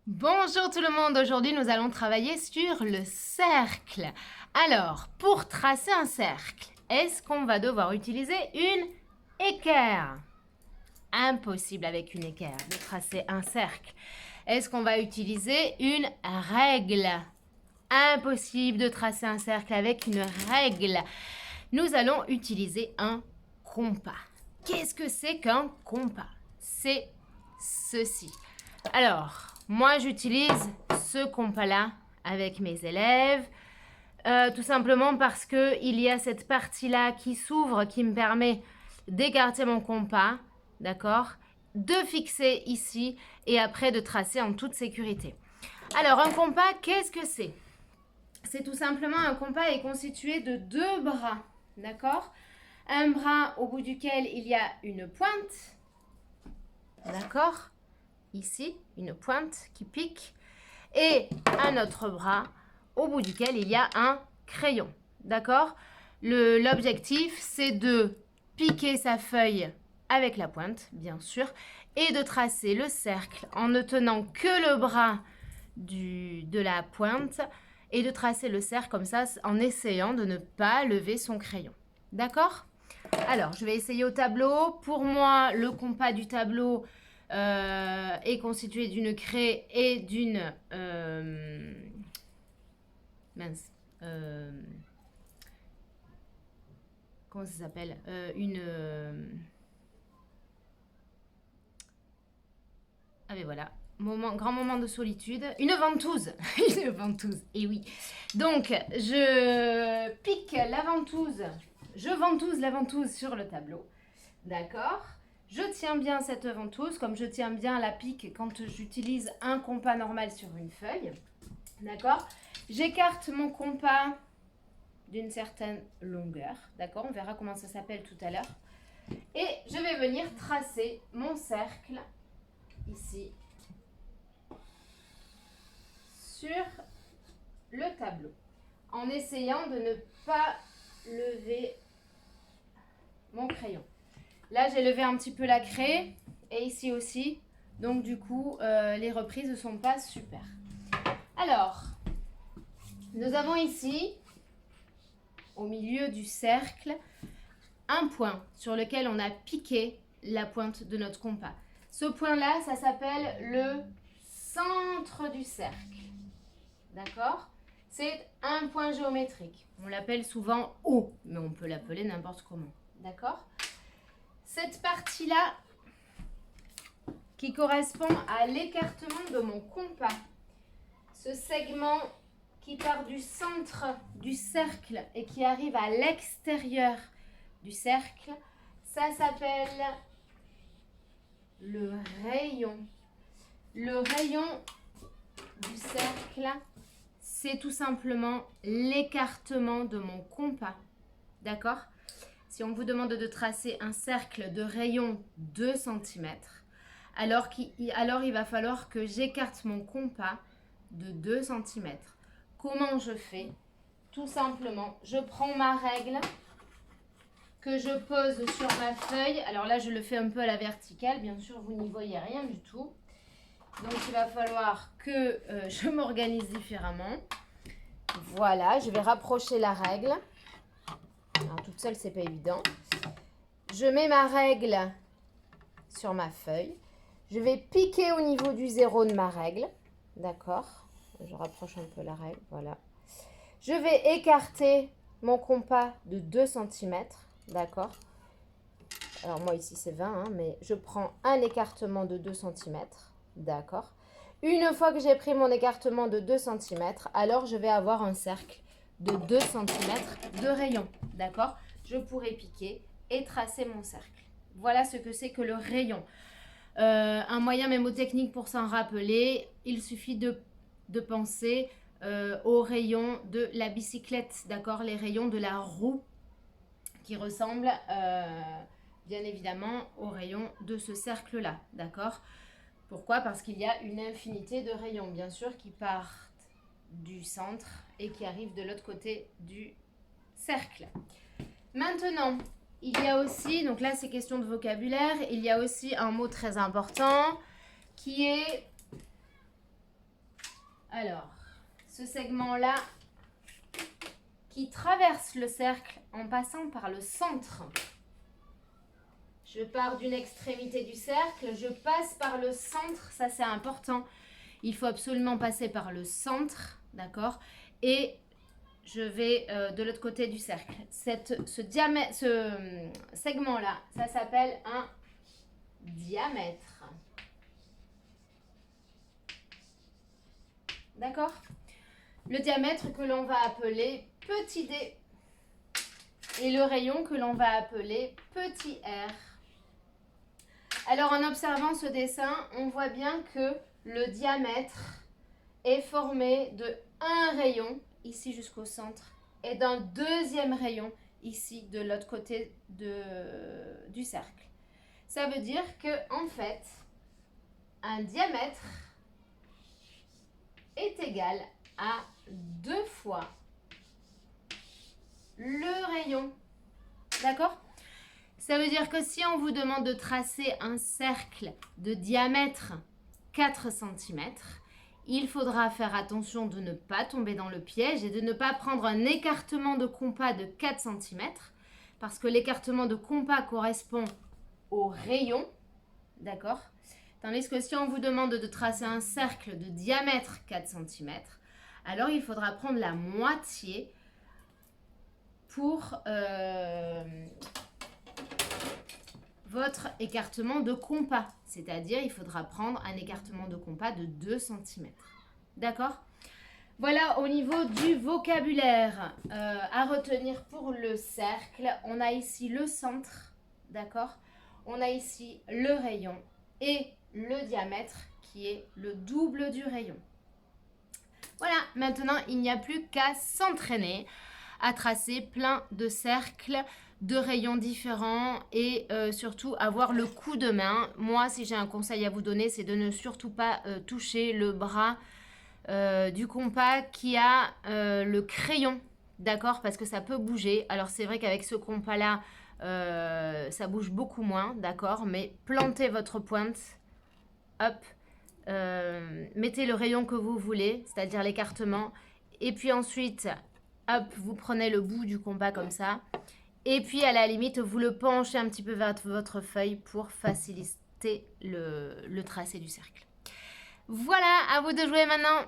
Bonjour tout le monde, aujourd'hui nous allons travailler sur le cercle. Alors, pour tracer un cercle, est-ce qu'on va devoir utiliser une équerre? Impossible avec une équerre de tracer un cercle. Est-ce qu'on va utiliser une règle? Impossible de tracer un cercle avec une règle. Nous allons utiliser un compas. Qu'est-ce que c'est qu'un compas? C'est ceci. Alors, moi j'utilise ce compas-là avec mes élèves, tout simplement parce qu'il y a cette partie-là qui s'ouvre, qui me permet d'écarter mon compas, d'accord, de fixer ici et après de tracer en toute sécurité. Alors, un compas, qu'est-ce que c'est? C'est tout simplement un compas est constitué de deux bras, d'accord? Un bras au bout duquel il y a une pointe, d'accord? Ici, une pointe qui pique, et un autre bras au bout duquel il y a un crayon, d'accord? L'objectif, c'est de piquer sa feuille avec la pointe, bien sûr, et de tracer le cercle en ne tenant que le bras de la pointe et de tracer le cercle comme ça en essayant de ne pas lever son crayon. D'accord? Alors, je vais essayer au tableau. Pour moi, le compas du tableau est constitué d'une craie et d'une... mince. Comment ça s'appelle? Ah mais voilà. Grand moment de solitude. Une ventouse. Une ventouse. Et oui. Donc, je pique la ventouse. Je ventouse la ventouse sur le tableau. D'accord? Je tiens bien cette ventouse, comme je tiens bien la pique quand j'utilise un compas normal sur une feuille. D'accord? J'écarte mon compas d'une certaine longueur. D'accord? On verra comment ça s'appelle tout à l'heure. Et je vais venir tracer mon cercle ici sur le tableau en essayant de ne pas lever mon crayon. Là, j'ai levé un petit peu la craie et ici aussi. Donc, du coup, les reprises ne sont pas super. Alors, nous avons ici, au milieu du cercle, un point sur lequel on a piqué la pointe de notre compas. Ce point-là, ça s'appelle le centre du cercle. D'accord? C'est un point géométrique. On l'appelle souvent O, mais on peut l'appeler n'importe comment. D'accord? Cette partie-là, qui correspond à l'écartement de mon compas, ce segment qui part du centre du cercle et qui arrive à l'extérieur du cercle, ça s'appelle le rayon. Le rayon du cercle, c'est tout simplement l'écartement de mon compas. D'accord? Si on vous demande de tracer un cercle de rayon 2 cm, alors il va falloir que j'écarte mon compas de 2 cm. Comment je fais? Tout simplement, je prends ma règle que je pose sur ma feuille. Alors là, je le fais un peu à la verticale. Bien sûr, vous n'y voyez rien du tout. Donc, il va falloir que je m'organise différemment. Voilà, je vais rapprocher la règle. Alors, toute seule, c'est pas évident. Je mets ma règle sur ma feuille. Je vais piquer au niveau du zéro de ma règle. D'accord? Je rapproche un peu la règle. Voilà. Je vais écarter mon compas de 2 cm. D'accord? Alors, moi, ici, c'est 20, hein, mais je prends un écartement de 2 cm. D'accord? Une fois que j'ai pris mon écartement de 2 cm, alors je vais avoir un cercle de 2 cm de rayon. D'accord? Je pourrai piquer et tracer mon cercle. Voilà ce que c'est que le rayon. Un moyen mémotechnique pour s'en rappeler, il suffit de penser aux rayons de la bicyclette, d'accord? Les rayons de la roue qui ressemblent bien évidemment aux rayons de ce cercle-là, d'accord? Pourquoi? Parce qu'il y a une infinité de rayons, bien sûr, qui partent du centre et qui arrivent de l'autre côté du cercle. Maintenant, il y a aussi, donc là c'est question de vocabulaire, il y a aussi un mot très important qui est Alors, ce segment-là qui traverse le cercle en passant par le centre. Je pars d'une extrémité du cercle, je passe par le centre, ça c'est important. Il faut absolument passer par le centre, d'accord? Et je vais de l'autre côté du cercle. Ce segment-là, ça s'appelle un diamètre. D'accord? Le diamètre que l'on va appeler petit d et le rayon que l'on va appeler petit r. Alors en observant ce dessin, on voit bien que le diamètre est formé de un rayon, ici jusqu'au centre, et d'un deuxième rayon, ici de l'autre côté du cercle. Ça veut dire que en fait, un diamètre est égal à 2 fois le rayon. D'accord? Ça veut dire que si on vous demande de tracer un cercle de diamètre 4 cm, il faudra faire attention de ne pas tomber dans le piège et de ne pas prendre un écartement de compas de 4 cm, parce que l'écartement de compas correspond au rayon, d'accord? Tandis que si on vous demande de tracer un cercle de diamètre 4 cm, alors il faudra prendre la moitié pour votre écartement de compas. C'est-à-dire, il faudra prendre un écartement de compas de 2 cm. D'accord? Voilà, au niveau du vocabulaire à retenir pour le cercle, on a ici le centre, d'accord? On a ici le rayon et le diamètre qui est le double du rayon. Voilà, maintenant, il n'y a plus qu'à s'entraîner à tracer plein de cercles, de rayons différents et surtout avoir le coup de main. Moi, si j'ai un conseil à vous donner, c'est de ne surtout pas toucher le bras du compas qui a le crayon, d'accord? Parce que ça peut bouger. Alors, c'est vrai qu'avec ce compas-là, ça bouge beaucoup moins, d'accord? Mais plantez votre pointe, hop, mettez le rayon que vous voulez, c'est-à-dire l'écartement. Et puis ensuite, hop, vous prenez le bout du compas comme ça. Et puis, à la limite, vous le penchez un petit peu vers votre feuille pour faciliter le tracé du cercle. Voilà, à vous de jouer maintenant.